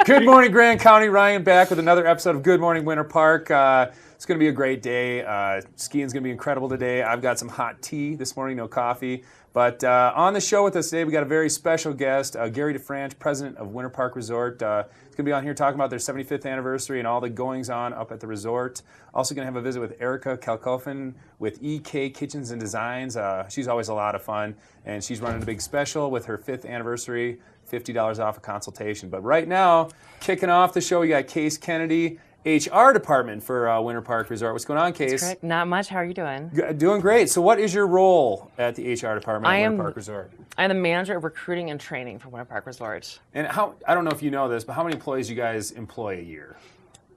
Good morning, Grand County. Ryan back with another episode of Good Morning Winter Park. It's going to be a great day. Skiing's going to be incredible today. I've got some hot tea this morning, no coffee. But on the show with us today, we got a very special guest, Gary DeFranch, president of Winter Park Resort. He's going to be on here talking about their 75th anniversary and all the goings-on up at the resort. Also going to have a visit with Erica Kalkofen with EK Kitchens and Designs. She's always a lot of fun, and she's running a big special with her 5th anniversary, $50 off a consultation. But right now, kicking off the show, we got Case Kennedy, HR department for Winter Park Resort. What's going on, Case? That's correct. Not much. How are you doing? Doing great. So what is your role at the HR department at Winter Park Resort? I'm the manager of recruiting and training for Winter Park Resort. And I don't know if you know this, but how many employees you guys employ a year?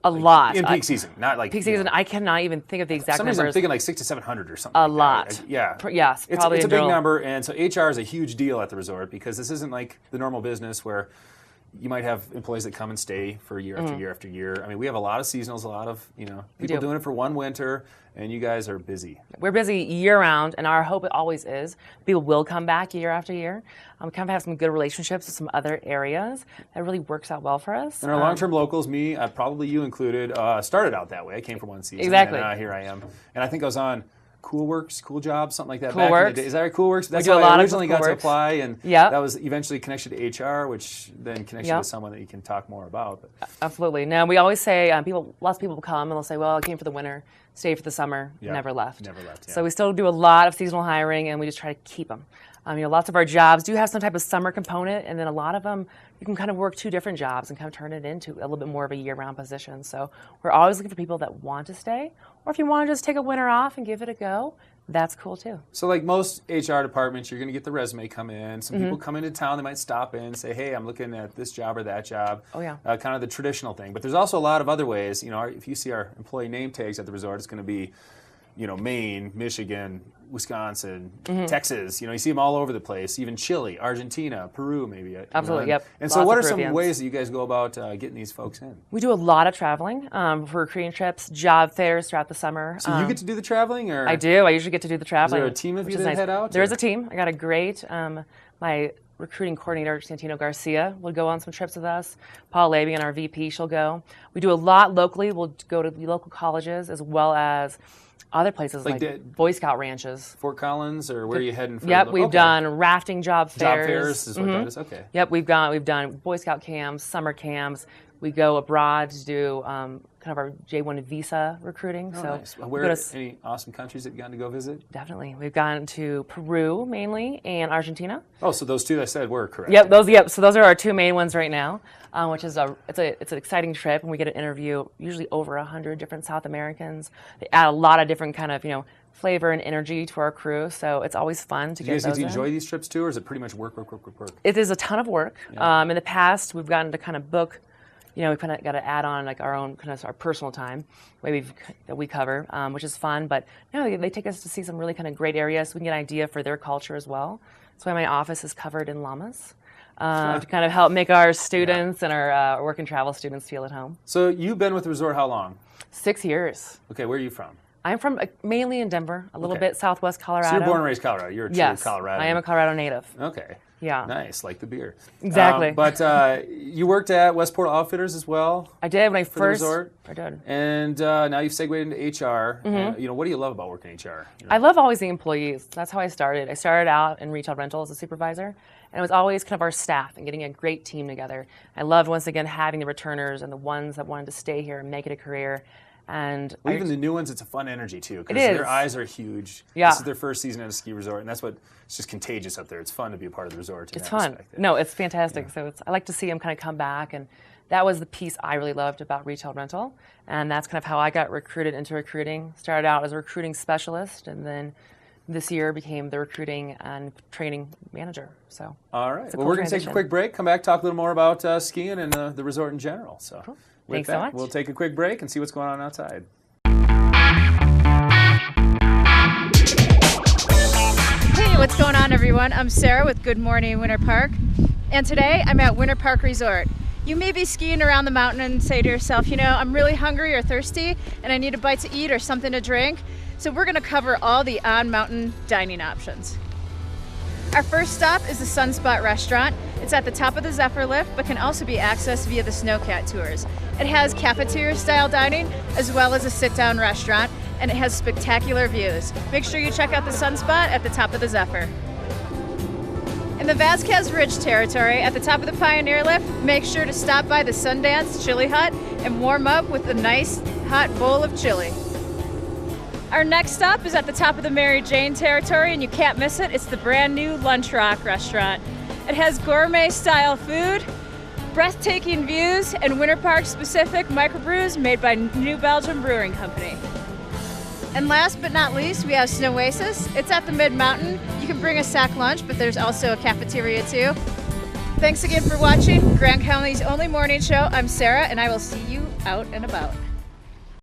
A lot. In peak season, not like peak season. I cannot even think of the exact numbers. Sometimes I'm thinking like 600 to 700 or something. A like lot. That. Yeah. Yes, probably. It's a big number, and so HR is a huge deal at the resort because this isn't like the normal business where you might have employees that come and stay for year after year after year. I mean, we have a lot of seasonals, a lot of people doing it for one winter, and you guys are busy. We're busy year-round, and our hope it always is people will come back year after year. We kind of have some good relationships with some other areas that really works out well for us. And our long-term locals, me, probably you included, started out that way. I came from one season, exactly, and here I am. And I think I was on Cool Works, Cool Jobs, something like that. Cool back Works. In the day. Is that right? Cool Works? That's how I originally got to apply, and that was eventually connected to HR, which then connects you to someone that you can talk more about. But. Absolutely. Now, we always say, lots of people come and they'll say, well, I came for the winter, stayed for the summer, never left. Never left, yeah. So we still do a lot of seasonal hiring, and we just try to keep them. Lots of our jobs do have some type of summer component, and then a lot of them, you can kind of work 2 different jobs and kind of turn it into a little bit more of a year-round position. So we're always looking for people that want to stay, or if you want to just take a winter off and give it a go, that's cool too. So like most HR departments, you're going to get the resume come in. Some people come into town, they might stop in and say, hey, I'm looking at this job or that job. Oh, yeah. Kind of the traditional thing. But there's also a lot of other ways. If you see our employee name tags at the resort, it's going to be Maine, Michigan, Wisconsin, Texas. You see them all over the place. Even Chile, Argentina, Peru, maybe. Absolutely, yep. And so, what are some ways that you guys go about getting these folks in? We do a lot of traveling for recruiting trips, job fairs throughout the summer. So you get to do the traveling, or I do. I usually get to do the traveling. Is there a team of you that head out? There is a team. I got a great. My recruiting coordinator, Santino Garcia, will go on some trips with us. Paul Labian, our VP, she'll go. We do a lot locally. We'll go to the local colleges as well as other places like Boy Scout ranches. Fort Collins, or where are you heading for? Yep, we've done rafting job fairs. Job fairs is what that is? Okay. Yep, we've done Boy Scout camps, summer camps. We go abroad to do kind of our J1 visa recruiting. Oh, so nice. Where any awesome countries that you've gotten to go visit? Definitely. We've gone to Peru mainly and Argentina. Oh, so those 2 that I said were correct. Yep, so those are our 2 main ones right now, which is it's an exciting trip, and we get to interview usually over 100 different South Americans. They add a lot of different kind of, flavor and energy to our crew, so it's always fun to get those in. Do you guys get to enjoy these trips too, or is it pretty much work? It is a ton of work. Yeah. In the past, we've gotten to kind of book, we kind of got to add on like our own kind of our personal time, that we cover, which is fun. But they take us to see some really kind of great areas, so we can get an idea for their culture as well. That's why my office is covered in llamas. To kind of help make our students and our work and travel students feel at home. So you've been with the resort how long? 6 years. Okay, where are you from? I'm from mainly in Denver, a little bit southwest Colorado. So you're born and raised Colorado. You're a true Colorado. I am a Colorado native. Okay. Yeah. Nice, like the beer. Exactly. But you worked at Westport Outfitters as well? I did when I first. The resort? I did. And now you've segued into HR. And, what do you love about working in HR? I love always the employees. That's how I started. I started out in retail rental as a supervisor. And it was always kind of our staff and getting a great team together. I loved, once again, having the returners and the ones that wanted to stay here and make it a career. And even the new ones, it's a fun energy too, because it is. their eyes are huge. Yeah. This is their first season at a ski resort, and it's just contagious up there. It's fun to be a part of the resort. It's fun. No, it's fantastic. Yeah. So I like to see them kind of come back, and that was the piece I really loved about retail rental, and that's kind of how I got recruited into recruiting. Started out as a recruiting specialist, and then this year became the recruiting and training manager. So all right. Well, we're going to take a quick break. Come back, talk a little more about skiing and the resort in general. So. Cool. Thanks so much. We'll take a quick break and see what's going on outside. Hey, what's going on, everyone? I'm Sarah with Good Morning Winter Park, and today I'm at Winter Park Resort. You may be skiing around the mountain and say to yourself, I'm really hungry or thirsty and I need a bite to eat or something to drink. So we're going to cover all the on-mountain dining options. Our first stop is the Sunspot Restaurant. It's at the top of the Zephyr lift, but can also be accessed via the Snowcat tours. It has cafeteria-style dining, as well as a sit-down restaurant, and it has spectacular views. Make sure you check out the Sunspot at the top of the Zephyr. In the Vasquez Ridge territory, at the top of the Pioneer lift, make sure to stop by the Sundance Chili Hut and warm up with a nice hot bowl of chili. Our next stop is at the top of the Mary Jane territory, and you can't miss it. It's the brand new Lunch Rock restaurant. It has gourmet-style food, breathtaking views, and Winter Park-specific microbrews made by New Belgium Brewing Company. And last but not least, we have Snowasis. It's at the Mid-Mountain. You can bring a sack lunch, but there's also a cafeteria too. Thanks again for watching Grant County's only morning show. I'm Sarah, and I will see you out and about.